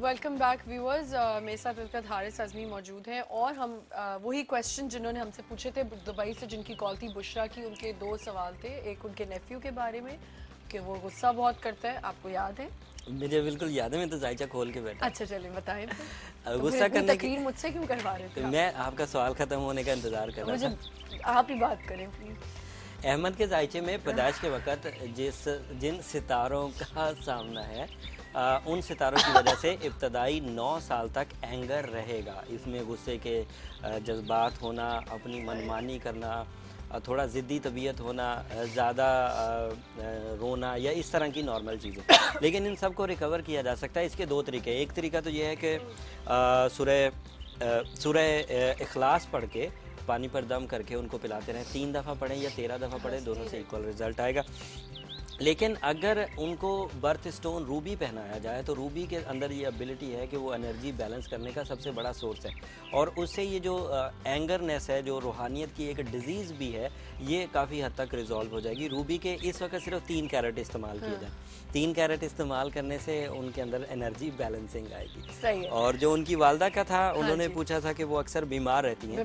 Welcome back viewers. मेरे साथ इस वक्त हारिस आज़मी मौजूद हैं और हम वही क्वेश्चन जिन्होंने हमसे पूछे थे दुबई से, जिनकी कॉल थी बुशरा की, उनके दो सवाल थे। एक उनके नेफ्यू के बारे में कि वो गुस्सा बहुत करता है, आपको याद है? मुझे बिल्कुल याद है, मैं तो जायचा खोल के बैठा। अच्छा चलिए बताएं। तो गुस्सा करने की तकरीर मुझसे क्यों करवा रहे थे? मैं आपका सवाल खत्म होने का इंतजार कर रहा था। मुझे आप ही बात करें प्लीज। अहमद के जायचे में पैदाइश के वक्त जिन सितारों का सामना है, उन सितारों की वजह से इब्तदाई 9 साल तक एंगर रहेगा। इसमें गुस्से के जज्बात होना, अपनी मनमानी करना, थोड़ा ज़िद्दी तबीयत होना, ज़्यादा रोना या इस तरह की नॉर्मल चीज़ें। लेकिन इन सब को रिकवर किया जा सकता है। इसके दो तरीके। एक तरीका तो ये है कि सूरह इखलास पढ़ के पानी पर दम करके उनको पिलाते रहें। 3 दफ़ा पढ़ें या 13 दफ़ा पढ़ें, दोनों से इक्वल रिजल्ट आएगा। लेकिन अगर उनको बर्थ स्टोन रूबी पहनाया जाए तो रूबी के अंदर ये एबिलिटी है कि वो एनर्जी बैलेंस करने का सबसे बड़ा सोर्स है, और उससे ये जो एंगरनेस है, जो रूहानियत की एक डिज़ीज़ भी है, ये काफ़ी हद तक रिजॉल्व हो जाएगी। रूबी के इस वक्त सिर्फ 3 कैरेट इस्तेमाल किए जाए। 3 कैरेट इस्तेमाल करने से उनके अंदर एनर्जी बैलेंसिंग आएगी। सही है। और जो उनकी वालदा का था, उन्होंने पूछा था कि वो अक्सर बीमार रहती हैं।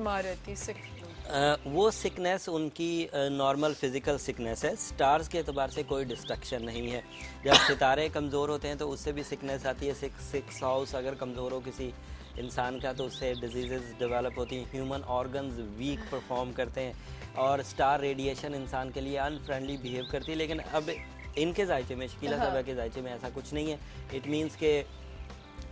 वो सिकनेस उनकी नॉर्मल फिज़िकल सिकनेस है। स्टार्स के अतबार से कोई डिस्ट्रक्शन नहीं है। जब सितारे कमज़ोर होते हैं तो उससे भी सिकनेस आती है। सिक्स हाउस अगर कमज़ोर हो किसी इंसान का तो उससे डिजीज़ डेवलप होती हैं। ह्यूमन ऑर्गन्स वीक परफॉर्म करते हैं, और स्टार रेडिएशन इंसान के लिए अनफ्रेंडली बिहेव करती है। लेकिन अब इनके जायचे में, शकीला साहबा के जायचे में ऐसा कुछ नहीं है। इट मीन्स के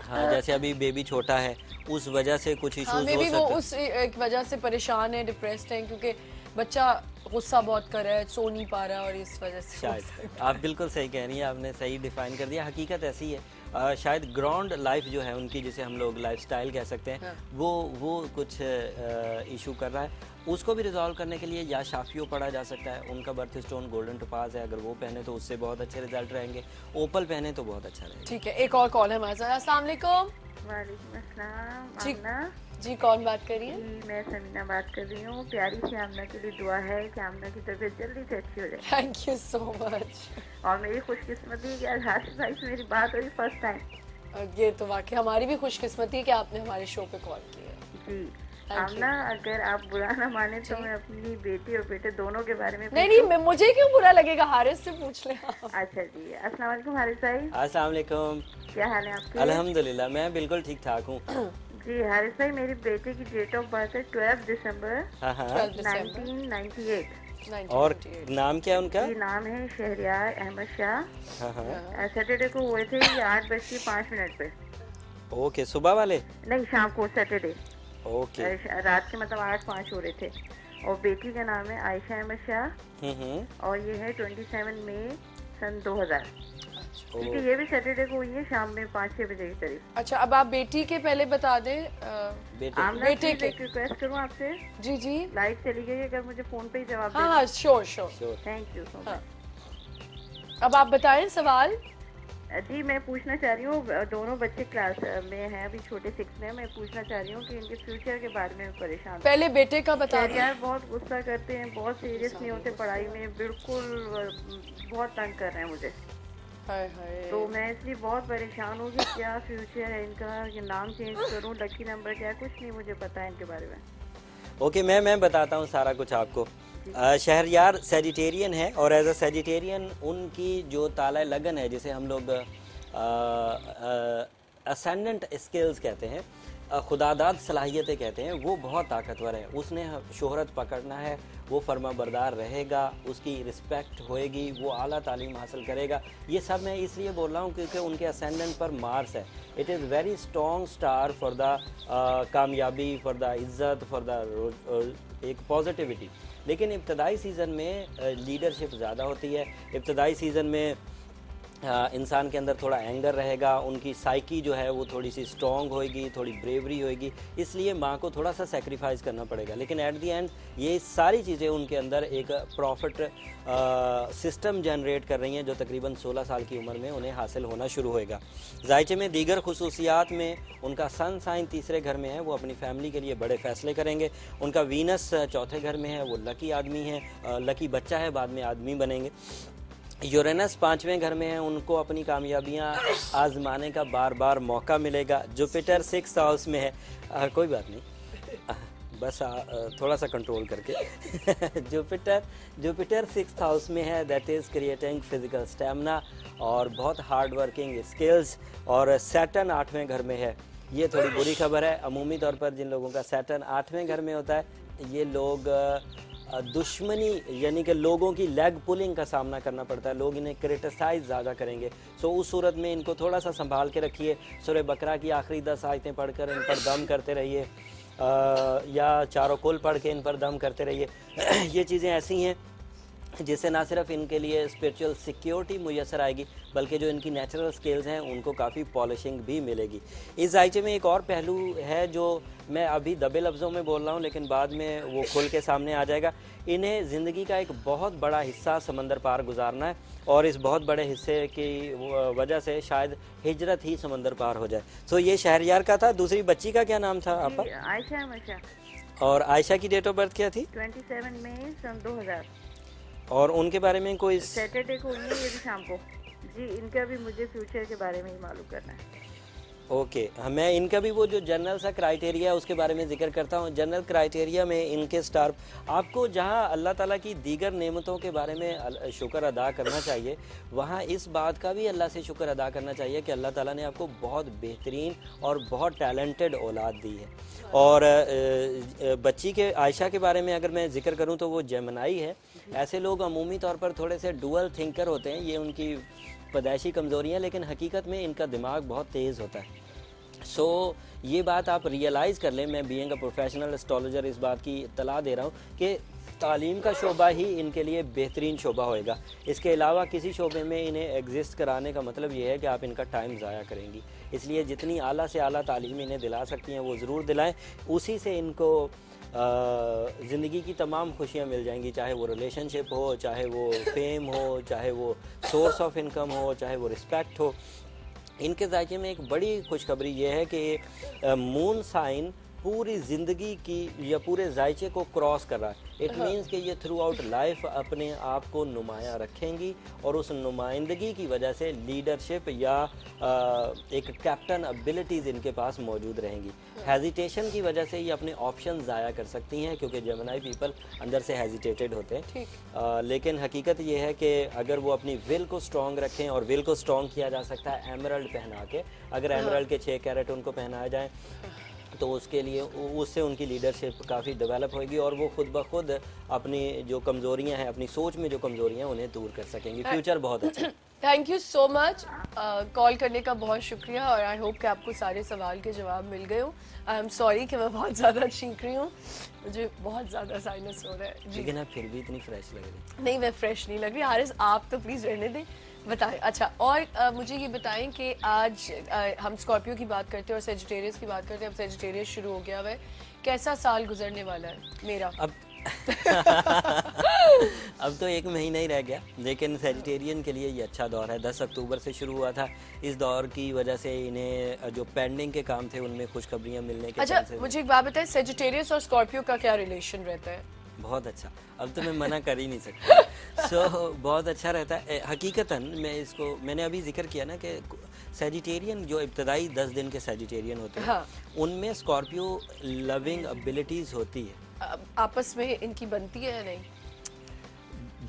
हाँ, जैसे अभी बेबी छोटा है, उस वजह से कुछ इश्यूज हो सकते हैं। वो उस एक वजह से परेशान है, डिप्रेस्ड है, क्योंकि बच्चा गुस्सा बहुत कर रहा है, सो नहीं पा रहा है, और इस वजह से शायद आप बिल्कुल सही कह रही हैं, आपने सही डिफाइन कर दिया। हकीकत ऐसी है। शायद ग्राउंड लाइफ जो है उनकी, जिसे हम लोग लाइफस्टाइल कह सकते हैं, वो कुछ इशू कर रहा है। उसको भी रिजॉल्व करने के लिए या शाफियो पढ़ा जा सकता है। उनका बर्थ स्टोन गोल्डन टोपाज है, अगर वो पहने तो उससे बहुत अच्छे रिजल्ट रहेंगे। ओपल पहने तो बहुत अच्छा रहेगा। ठीक है, एक और कॉल है हमारे साथ। अस्सलाम वालेकुम। वालेकुम अस्सलाम। जी कौन बात कर रही है? जी मैं समीना बात कर रही हूँ। प्यारी सी आमना के लिए दुआ है कि आमना की तबीयत जल्दी से अच्छी हो जाए। Thank you so much. और मेरी खुशकिस्मती है कि आज हाशिर भाई से मेरी बात हुई फर्स्ट टाइम। ये तो वाकई हमारी भी खुशकिस्मती है कि आपने हमारे शो पे कॉल किया। जी आमना, अगर आप बुरा ना माने तो मैं अपनी बेटी और बेटे दोनों के बारे में नहीं, मुझे क्यों बुरा लगेगा, हारिस से पूछ लें आप। अच्छा जी, अस्सलाम वालेकुम हारिस भाई। अस्सलाम वालेकुम। क्या हाल है आपके? अल्हम्दुलिल्लाह, मैं बिल्कुल ठीक ठाक हूँ। जी हारिस भाई, मेरी बेटे की डेट ऑफ बर्थ है 12 दिसंबर 1998। और नाम क्या है उनका? जी नाम है शहरियार अहमद शाह। सैटरडे को हुए थे ये 8:05 पे। ओके, सुबह वाले? नहीं, शाम को, सैटरडे। ओके। रात के मतलब 8-5 हो रहे थे। और बेटी का नाम है आयशा अहमद शाह, और ये है 27 मई सन 2000। ठीक है, ये भी सैटरडे को हुई है, शाम में 5-6 बजे के करीब। अच्छा, अब आप बेटी के पहले बता दें। बेटे के रिक्वेस्ट करूँ आपसे? जी जी, लाइट चली गई, अगर मुझे फोन पे ही जवाब दे। हाँ, sure. Thank you so much. अब आप बताएं सवाल। जी मैं पूछना चाह रही हूँ, दोनों बच्चे क्लास में हैं, अभी छोटे 6 में। मैं पूछना चाह रही हूँ कि इनके फ्यूचर के बारे में परेशान। पहले बेटे का बता दें। यार बहुत गुस्सा करते हैं, बहुत सीरियस नहीं होते पढ़ाई में, बिल्कुल बहुत तंग कर रहे हैं मुझे। तो मैं इसलिए बहुत परेशान हूँ कि क्या फ्यूचर है इनका, कि नाम चेंज करूँ, लकी नंबर क्या है, कुछ नहीं मुझे पता है इनके बारे में। ओके, मैं बताता हूँ सारा कुछ आपको। शहरयार सेजिटेरियन है, और एज अ सेजिटेरियन उनकी जो ताला लगन है, जिसे हम लोग असेंडेंट स्किल्स कहते हैं, खुदादाद सलाहियतें कहते हैं, वो बहुत ताकतवर है। उसने शोहरत पकड़ना है, वो फर्मा बरदार रहेगा, उसकी रिस्पेक्ट होएगी, वो आला तालीम हासिल करेगा। ये सब मैं इसलिए बोल रहा हूँ क्योंकि उनके असेंडेंट पर मार्स है। It is very strong star for the कामयाबी, फॉर द इज़्ज़त, फॉर द एक पॉजिटिविटी। लेकिन इब्तदाई सीज़न में लीडरशिप ज़्यादा होती है। इब्तदाई सीज़न में इंसान के अंदर थोड़ा एंगर रहेगा, उनकी साइकी जो है वो थोड़ी सी स्ट्रॉन्ग होएगी, थोड़ी ब्रेवरी होएगी, इसलिए माँ को थोड़ा सा सेक्रीफाइस करना पड़ेगा। लेकिन एट दी एंड ये सारी चीज़ें उनके अंदर एक प्रॉफिट सिस्टम जनरेट कर रही हैं, जो तकरीबन 16 साल की उम्र में उन्हें हासिल होना शुरू होएगा। जायचे में दीगर खुसूसियात में उनका सन साइन तीसरे घर में है, वो अपनी फैमिली के लिए बड़े फैसले करेंगे। उनका वीनस चौथे घर में है, वो लकी आदमी है, लकी बच्चा है, बाद में आदमी बनेंगे। यूरेनस 5वें घर में है, उनको अपनी कामयाबियां आजमाने का बार बार मौका मिलेगा। जुपिटर 6th हाउस में है, कोई बात नहीं, बस थोड़ा सा कंट्रोल करके जुपिटर 6th हाउस में है, that is creating physical stamina और बहुत हार्ड वर्किंग स्किल्स। और सैटर्न 8वें घर में है, ये थोड़ी बुरी खबर है। अमूमी तौर पर जिन लोगों का सैटर्न 8वें घर में होता है, ये लोग दुश्मनी यानी कि लोगों की लेग पुलिंग का सामना करना पड़ता है, लोग इन्हें क्रिटिसाइज ज़्यादा करेंगे। सो उस सूरत में इनको थोड़ा सा संभाल के रखिए। सूरह बकरा की आखिरी 10 आयतें पढ़कर इन पर दम करते रहिए, या चारों कुल पढ़ के इन पर दम करते रहिए। ये चीज़ें ऐसी हैं जिससे ना सिर्फ इनके लिए स्पिरिचुअल सिक्योरिटी मुयसर आएगी, बल्कि जो इनकी नेचुरल स्किल्स हैं उनको काफ़ी पॉलिशिंग भी मिलेगी। इस जायचे में एक और पहलू है जो मैं अभी दबे लफ्ज़ों में बोल रहा हूँ, लेकिन बाद में वो खुल के सामने आ जाएगा। इन्हें ज़िंदगी का एक बहुत बड़ा हिस्सा समंदर पार गुजारना है, और इस बहुत बड़े हिस्से की वजह से शायद हिजरत ही समंदर पार हो जाए। तो ये शहरयार का था। दूसरी बच्ची का क्या नाम था आपका? आयशा। और आयशा की डेट ऑफ बर्थ क्या थी? 27 मई सन 2000। और उनके बारे में कोई सैटरडे को हुई है, ये भी शाम को। जी, इनका भी मुझे फ्यूचर के बारे में ही मालूम करना है। ओके, मैं इनका भी वो जो जनरल सा क्राइटेरिया है उसके बारे में जिक्र करता हूँ। जनरल क्राइटेरिया में इनके स्टार, आपको जहाँ अल्लाह ताला की दीगर नेमतों के बारे में शुक्र अदा करना चाहिए, वहाँ इस बात का भी अल्लाह से शुक्र अदा करना चाहिए कि अल्लाह ताला ने आपको बहुत बेहतरीन और बहुत टैलेंटेड औलाद दी है। और बच्ची के आयशा के बारे में अगर मैं जिक्र करूँ तो वो जेमिनाई है। ऐसे लोग अमूमी तौर पर थोड़े से डुअल थिंकर होते हैं, ये उनकी पैदाइशी कमज़ोरियाँ, लेकिन हकीकत में इनका दिमाग बहुत तेज़ होता है। सो ये बात आप रियलाइज़ कर लें। मैं बीइंग अ प्रोफेशनल एस्ट्रोलॉजर इस बात की इत्तला दे रहा हूँ कि तालीम का शोबा ही इनके लिए बेहतरीन शोबा होएगा। इसके अलावा किसी शोबे में इन्हें एग्जिस्ट कराने का मतलब ये है कि आप इनका टाइम ज़ाया करेंगी। इसलिए जितनी आला से आला तालीम इन्हें दिला सकती हैं वो ज़रूर दिलाएं, उसी से इनको ज़िंदगी की तमाम खुशियाँ मिल जाएंगी, चाहे वो रिलेशनशिप हो, चाहे वो फेम हो, चाहे वो सोर्स ऑफ इनकम हो, चाहे वो रिस्पेक्ट हो। इनके जायके में एक बड़ी खुशखबरी ये है कि मून साइन पूरी ज़िंदगी की या पूरे जायचे को क्रॉस कर रहा है। इट मीन्स कि ये थ्रू आउट लाइफ अपने आप को नुमाया रखेंगी, और उस नुमाइंदगी की वजह से लीडरशिप या एक कैप्टन एबिलिटीज़ इनके पास मौजूद रहेंगी। हेजिटेशन की वजह से ये अपने ऑप्शन ज़ाया कर सकती हैं, क्योंकि जेमिनाई पीपल अंदर से हेजिटेटेड होते हैं। लेकिन हकीकत ये है कि अगर वो अपनी विल को स्ट्रॉन्ग रखें, और विल को स्ट्रॉन्ग किया जा सकता है एमरल्ड पहना के। अगर एमरल्ड के 6 कैरेट उनको पहनाए जाएँ तो उसके लिए उससे उनकी लीडरशिप काफ़ी डेवलप होगी, और वो खुद ब खुद अपनी जो कमज़ोरियां हैं, अपनी सोच में जो कमज़ोरियां हैं, उन्हें दूर कर सकेंगी। फ्यूचर बहुत अच्छा। Thank you so much, call करने का बहुत शुक्रिया, और आई होप कि आपको सारे सवाल के जवाब मिल गए हो। आई एम सॉरी कि मैं बहुत ज़्यादा चीख रही हूँ, मुझे बहुत ज़्यादा साइनस हो रहा है। लेकिन आप फिर भी इतनी फ्रेश लग रही। नहीं, मैं फ्रेश नहीं लग रही। हारिस, आप तो प्लीज़ रहने दें, बताएं। अच्छा, और मुझे ये बताएं कि आज हम स्कॉर्पियो की बात करते हैं और सेजिटेरियस की बात करते हैं। अब सेजिटेरियस शुरू हो गया हुआ है, कैसा साल गुजरने वाला है मेरा? अब अब तो 1 महीना ही रह गया, लेकिन सेजिटेरियन के लिए ये अच्छा दौर है। 10 अक्टूबर से शुरू हुआ था। इस दौर की वजह से इन्हें जो पेंडिंग के काम थे उनमें खुशखबरियां मिलने के अच्छा, मुझे एक बात बताएं, सेजिटेरियस और स्कॉर्पियो का क्या रिलेशन रहता है? बहुत अच्छा, अब तो मैं मना कर ही नहीं सकता। बहुत अच्छा रहता है। हकीकतन मैंने अभी जिक्र किया ना कि सेजिटेरियन जो इब्तदाई 10 दिन के सेजिटेरियन होते हैं, हाँ। उनमें स्कॉर्पियो लविंग एबिलिटीज होती है। आपस में इनकी बनती है या नहीं?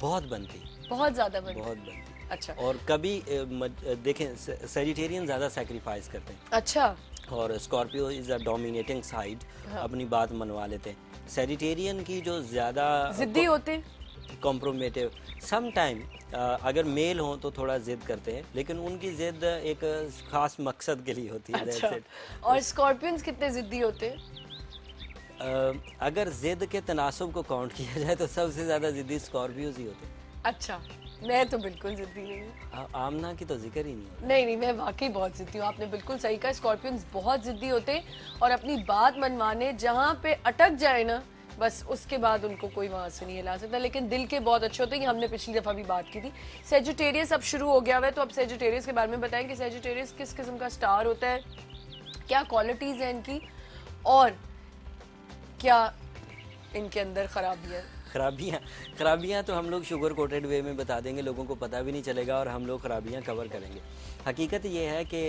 बहुत बनती, बहुत ज़्यादा बनती, बहुत बनती। अच्छा। और कभी देखें, सेजिटेरियन ज़्यादा सेक्रीफाइस करते हैं। अच्छा। और Scorpio is a dominating side, हाँ। अपनी बात मनवा लेते हैं। सेजिटेरियन की जो ज़्यादा जिद्दी होते, कॉम्प्रोमेटिव, सम टाइम अगर मेल हो तो थोड़ा जिद करते हैं, लेकिन उनकी जिद एक खास मकसद के लिए होती है। अच्छा। और स्कॉर्पियंस कितने जिद्दी होते हैं? अगर जिद के तनासुब को काउंट किया जाए तो सबसे ज़्यादा जिद्दी स्कॉर्पियोज ही होते हैं। अच्छा, मैं तो बिल्कुल जिद्दी नहीं हूँ। आमना की तो जिक्र ही नहीं। नहीं, मैं वाकई बहुत जिद्दी हूँ। आपने बिल्कुल सही कहा, स्कॉर्पियंस बहुत जिद्दी होते हैं, और अपनी बात मनवाने जहाँ पे अटक जाए ना, बस उसके बाद उनको कोई वहाँ से नहीं हिला सकता। लेकिन दिल के बहुत अच्छे होते हैं, हमने पिछली दफ़ा भी बात की थी। सेजिटेरियस अब शुरू हो गया हुआ है, तो अब सेजिटेरियस के बारे में बताएं कि सेजिटेरियस किस किस्म का स्टार होता है, क्या क्वालिटीज़ हैं इनकी, और क्या इनके अंदर खराबी है। खराबियाँ तो हम लोग शुगर कोटेड वे में बता देंगे, लोगों को पता भी नहीं चलेगा और हम लोग खराबियाँ कवर करेंगे। हकीकत ये है कि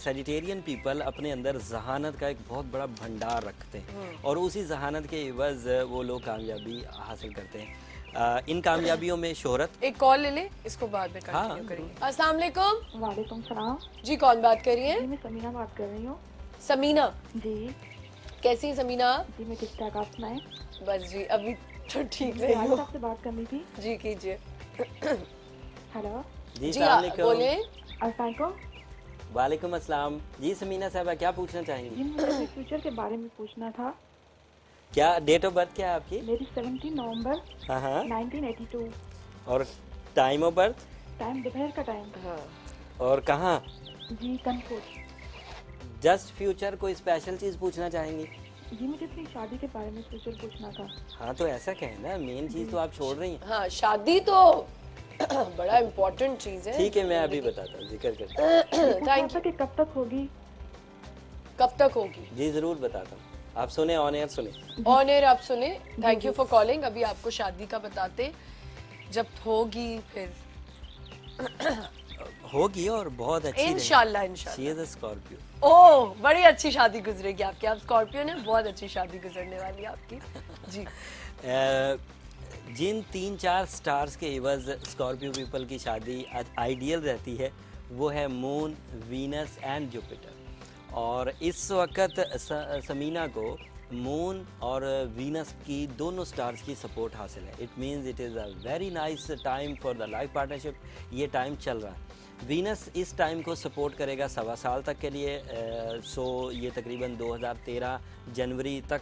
सेजिटेरियन पीपल अपने अंदर जहानत का एक बहुत बड़ा भंडार रखते हैं और उसी जहानत के एवज वो लोग कामयाबी हासिल करते हैं। इन कामयाबियों में शोहरत। एक कॉल ले ले, इसको बाद में कंटिन्यू करेंगे। अस्सलाम वालेकुम। वालेकुम सलाम जी, कौन बात कर रही है? जी, मैं समीना बात कर रही हूँ। समीना जी कैसी है समीना? जी मैं ठीक ठाक, आप सुनाएं? बस जी, अभी तो ठीक मुझे नहीं हारिस हूँ। साहब से बात करनी थी। जी कीजिए। हेलो जी जी अस्सलाम हाँ, वालेकुम। बोले। अस्सलाम वालेकुम। वालेकुम अस्सलाम। जी समीना साहबा क्या पूछना जी चाहेंगी? मुझे अपने फ्यूचर के बारे में पूछना था। क्या डेट ऑफ बर्थ क्या है आपकी? मेरी 17 नवंबर हाँ हाँ। 1982। और टाइम ऑफ बर्थ? टाइम दोपहर का टाइम। हाँ, और कहाँ? जी कानपुर। जस्ट फ्यूचर कोई स्पेशल चीज़ पूछना चाहेंगी? जी मुझे अपनी शादी के बारे में फ्यूचर पूछना था। हाँ तो ऐसा कहें ना, मेन चीज़ तो आप छोड़ रही हैं। हाँ, शादी तो बड़ा इम्पोर्टेंट चीज है। ठीक है मैं अभी बताता हूँ, जिक्र करता थैंक यू। कि कब तक होगी? कब तक होगी? जी ज़रूर बताता हूँ, आप सुने, ऑन एयर सुने। ऑन एयर आप सुने। Thank you for calling. अभी आपको शादी का बताते, जब होगी फिर होगी और बहुत अच्छी इंशाल्लाह शी इंशाल्लाह। Is a Scorpio. ओह, बड़ी अच्छी शादी गुजरेगी आपकी। आप स्कॉर्पियो ने, बहुत अच्छी शादी गुजरने वाली है आपकी। जी जिन 3-4 स्टार्स के एवज स्कॉर्पियो पीपल की शादी आइडियल रहती है वो है मून, वीनस एंड जुपिटर। और इस वक्त समीना को मून और वीनस की दोनों स्टार्स की सपोर्ट हासिल है। It means it is a very nice time for the life partnership. ये टाइम चल रहा है। वीनस इस टाइम को सपोर्ट करेगा 1.25 साल तक के लिए। सो ये तकरीबन 2013 जनवरी तक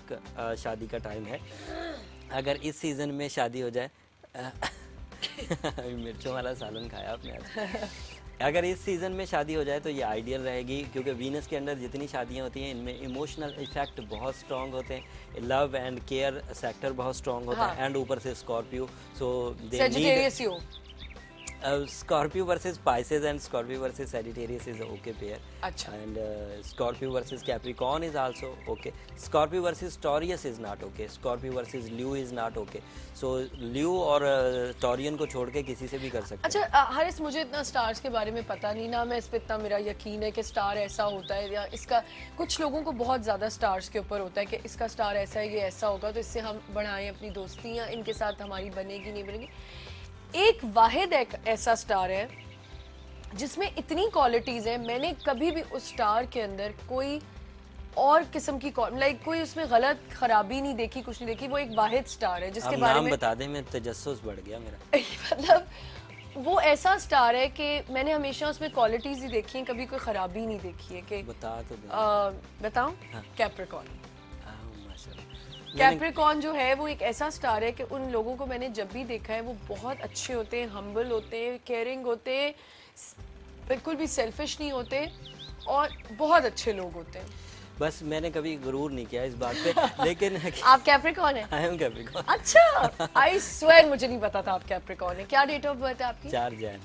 शादी का टाइम है। अगर इस सीज़न में शादी हो जाए मिर्चों वाला सालन खाया आपने आज। अगर इस सीज़न में शादी हो जाए तो ये आइडियल रहेगी, क्योंकि वीनस के अंदर जितनी शादियां होती हैं इनमें इमोशनल इफेक्ट बहुत स्ट्रॉन्ग होते हैं, लव एंड केयर सेक्टर बहुत स्ट्रॉन्ग होता है। एंड ऊपर से स्कॉर्पियो, सो दे सेजिटेरियस हो। Scorpio versus Pisces and Scorpio versus Sagittarius is a okay pair. अच्छा। And Scorpio versus Capricorn is also okay. Scorpio versus Taurus is not okay. Scorpio versus Leo is not okay. So Leo और Taurian को छोड़ के किसी से भी कर सकते हैं। अच्छा हारिस, मुझे इतना स्टार्स के बारे में पता नहीं ना, मैं इस पे इतना मेरा यकीन है कि स्टार ऐसा होता है या इसका, कुछ लोगों को बहुत ज़्यादा स्टार्स के ऊपर होता है कि इसका स्टार ऐसा है, ये ऐसा होगा तो इससे हम बढ़ाएं अपनी दोस्ती या इनके साथ हमारी बनेगी नहीं बनेगी। एक वाहिद एक ऐसा स्टार है जिसमें इतनी क्वालिटीज हैं, मैंने कभी भी उस स्टार के अंदर कोई और किस्म की लाइक कोई उसमें गलत खराबी नहीं देखी, कुछ नहीं देखी। वो एक वाहिद स्टार है जिसके बारे नाम में बता दें, मैं तजस्सुस बढ़ गया मेरा। मतलब वो ऐसा स्टार है कि मैंने हमेशा उसमें क्वालिटीज ही देखी हैं, कभी कोई खराबी नहीं देखी है। कि बता तो दे। बताऊं? हाँ। कैप्रिकॉर्न। माशाल्लाह। कैप्रिकॉर्न जो है वो एक ऐसा स्टार है कि उन लोगों को मैंने जब भी देखा है वो बहुत अच्छे होते हैं, हम्बल होते हैं, केयरिंग होते हैं, बिल्कुल भी सेल्फिश नहीं होते और बहुत अच्छे लोग होते हैं। बस मैंने कभी गुरूर नहीं किया इस बात पे, लेकिन आप कैप्रिकॉर्न हैं? I am Capricorn. अच्छा, आई स्वेयर मुझे नहीं पता था आप कैप्रिकॉर्न हैं। क्या डेट ऑफ बर्थ है आपकी? 4 जैन।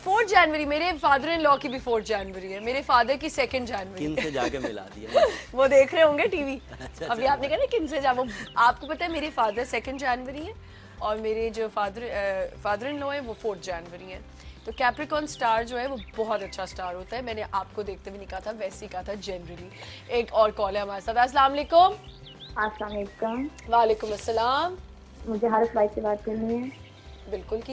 4 जनवरी। मेरे फादर इन लॉ की भी 4 जनवरी है, मेरे फादर की 2 जनवरी। किन से जाके मिला दिया। वो देख रहे होंगे टीवी। अच्छा, अभी आपने कहा ना किन से जा, वो आपको पता है मेरे फादर 2 जनवरी है और मेरे जो फादर इन लॉ है वो 4 जनवरी है। तो कैप्रिकॉर्न स्टार जो है वो बहुत अच्छा स्टार होता है। मैंने आपको देखते हुए नहीं कहा था, वैसे ही कहा था जनरली। एक और कॉल है हमारे साथ। अस्सलाम वालेकुम। अस्सलाम वालेकुम। वालेकुम अस्सलाम। मुझे हारिस भाई से बात करनी है। बिल्कुल की